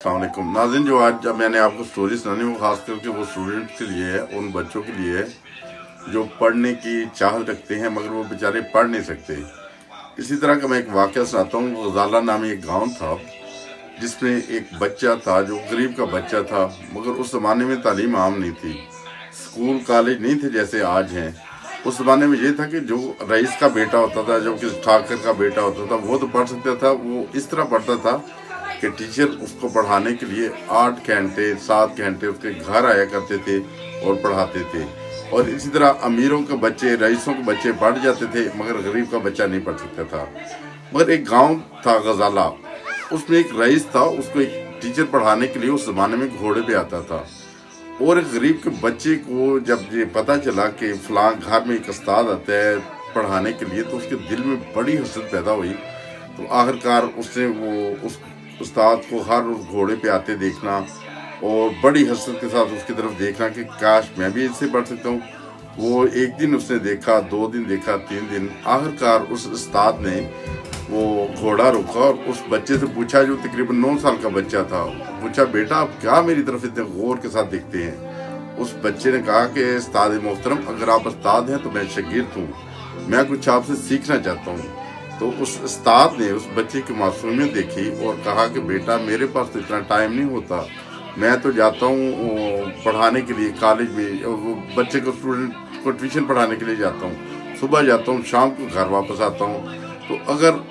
अस्सलाम वालेकुम नाज़रीन। जो आज जब मैंने आपको स्टोरी सुनानी वो खास करके वो स्टूडेंट के लिए है, उन बच्चों के लिए है जो पढ़ने की चाहत रखते हैं मगर वो बेचारे पढ़ नहीं सकते। इसी तरह का मैं एक वाक़या सुनाता हूँ। गजाला नामी एक गांव था जिसमें एक बच्चा था जो गरीब का बच्चा था, मगर उस ज़माने में तालीम आम नहीं थी, स्कूल कॉलेज नहीं थे जैसे आज हैं। उस ज़माने में ये था कि जो रईस का बेटा होता था, जो किसी ठाकर का बेटा होता था, वो तो पढ़ सकता था। वो इस तरह पढ़ता था कि टीचर उसको पढ़ाने के लिए 8 घंटे 7 घंटे उसके घर आया करते थे और पढ़ाते थे। और इसी तरह अमीरों के बच्चे, रईसों के बच्चे पढ़ जाते थे मगर गरीब का बच्चा नहीं पढ़ सकता था। मगर एक गांव था गजाला, उसमें एक रईस था, उसको एक टीचर पढ़ाने के लिए उस ज़माने में घोड़े पे आता था। और एक गरीब के बच्चे को जब ये पता चला कि फलां घर में एक उस्ताद आता है पढ़ाने के लिए, तो उसके दिल में बड़ी हसरत पैदा हुई। तो आखिरकार उसने उस उस्ताद को हर रोज घोड़े पे आते देखना और बड़ी हसरत के साथ उसकी तरफ देखना कि काश मैं भी इससे पढ़ सकता हूँ। वो एक दिन उसने देखा, 2 दिन देखा, 3 दिन, आखिरकार उस उस्ताद ने वो घोड़ा रोका और उस बच्चे से पूछा, जो तकरीबन 9 साल का बच्चा था, पूछा, बेटा आप क्या मेरी तरफ इतने गौर के साथ देखते हैं? उस बच्चे ने कहा कि उस्ताद मोहतरम, अगर आप उस्ताद हैं तो मैं शागिर्द हूँ, मैं कुछ आपसे सीखना चाहता हूँ। तो उस उस्ताद ने उस बच्चे की मासूमियत देखी और कहा कि बेटा मेरे पास तो इतना टाइम नहीं होता, मैं तो जाता हूँ पढ़ाने के लिए कॉलेज में, वो बच्चे को स्टूडेंट को ट्यूशन पढ़ाने के लिए जाता हूँ, सुबह जाता हूँ, शाम को घर वापस आता हूँ, तो अगर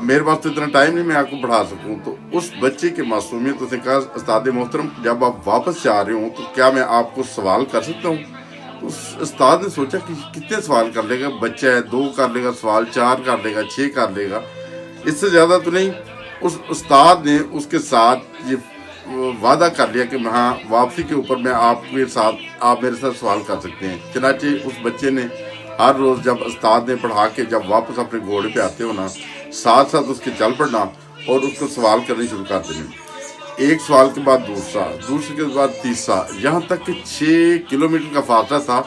मेरे पास तो इतना टाइम नहीं मैं आपको पढ़ा सकूँ। तो उस बच्चे की मासूमियत उसने कहा, उस्ताद मोहतरम जब आप वापस जा रहे हो तो क्या मैं आपको सवाल कर सकता हूँ? उस उस्ताद ने सोचा कि कितने सवाल कर लेगा, बच्चा है, 2 कर लेगा सवाल, 4 कर लेगा, 6 कर लेगा, इससे ज़्यादा तो नहीं। उस उस्ताद ने उसके साथ ये वादा कर लिया कि हाँ, वापसी के ऊपर मैं आपके साथ, आप मेरे साथ सवाल कर सकते हैं। चनाचे उस बच्चे ने हर रोज़ जब उस्ताद ने पढ़ा के जब वापस अपने घोड़े पे आते हो ना, साथ साथ उसके चल पड़ना और उसको सवाल करने शुरू कर देने। एक सवाल के बाद दूसरा, दूसरे के बाद तीसरा, यहाँ तक कि 6 किलोमीटर का फासला था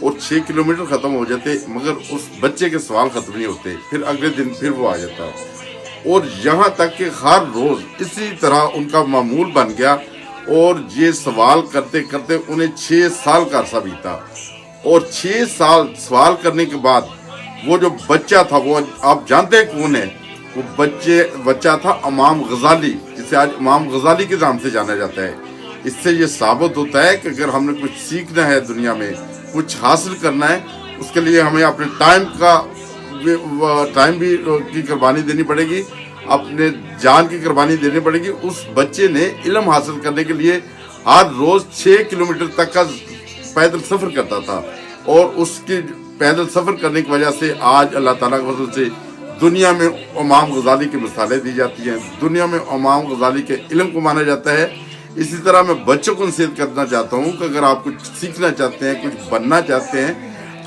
और 6 किलोमीटर ख़त्म हो जाते मगर उस बच्चे के सवाल ख़त्म नहीं होते। फिर अगले दिन फिर वो आ जाता और यहाँ तक कि हर रोज़ इसी तरह उनका मामूल बन गया। और ये सवाल करते करते उन्हें 6 साल का अरसा बीता। और 6 साल सवाल करने के बाद वो जो बच्चा था, वो आप जानते हैं कौन है? वो बच्चा था इमाम गजाली, जिसे आज इमाम गजाली के नाम से जाना जाता है। इससे ये साबित होता है कि अगर हमने कुछ सीखना है दुनिया में, कुछ हासिल करना है, उसके लिए हमें अपने टाइम भी की कुर्बानी देनी पड़ेगी, अपने जान की कुर्बानी देनी पड़ेगी। उस बच्चे ने इल्म हासिल करने के लिए हर रोज़ 6 किलोमीटर तक का पैदल सफ़र करता था और उसकी पैदल सफ़र करने की वजह से आज अल्लाह ताला के फजल से दुनिया में इमाम गजाली की मिसालें दी जाती हैं, दुनिया में इमाम गजाली के इल्म को माना जाता है। इसी तरह मैं बच्चों को नसीहत करना चाहता हूँ कि अगर आप कुछ सीखना चाहते हैं, कुछ बनना चाहते हैं,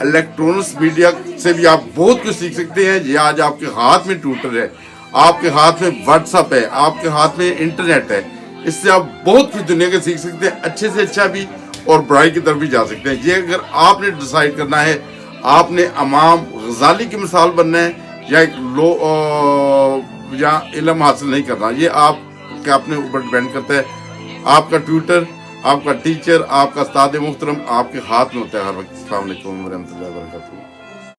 इलेक्ट्रॉनिक्स मीडिया से भी आप बहुत कुछ सीख सकते हैं। ये आज आपके हाथ में ट्विटर है, आपके हाथ में व्हाट्सअप है, आपके हाथ में इंटरनेट है, इससे आप बहुत कुछ दुनिया के सीख सकते हैं, अच्छे से अच्छा भी और बुराई की तरफ भी जा सकते हैं। ये अगर आपने डिसाइड करना है, आपने इमाम गजाली की मिसाल बनना है या एक या इल्म हासिल नहीं करना, ये आपके अपने ऊपर डिपेंड करता है। आपका ट्यूटर, आपका टीचर, आपका उस्ताद मोहतरम आपके हाथ में होता है हर वक्त। अस्सलाम वालेकुम व रहमतुल्लाहि व बरकातहू।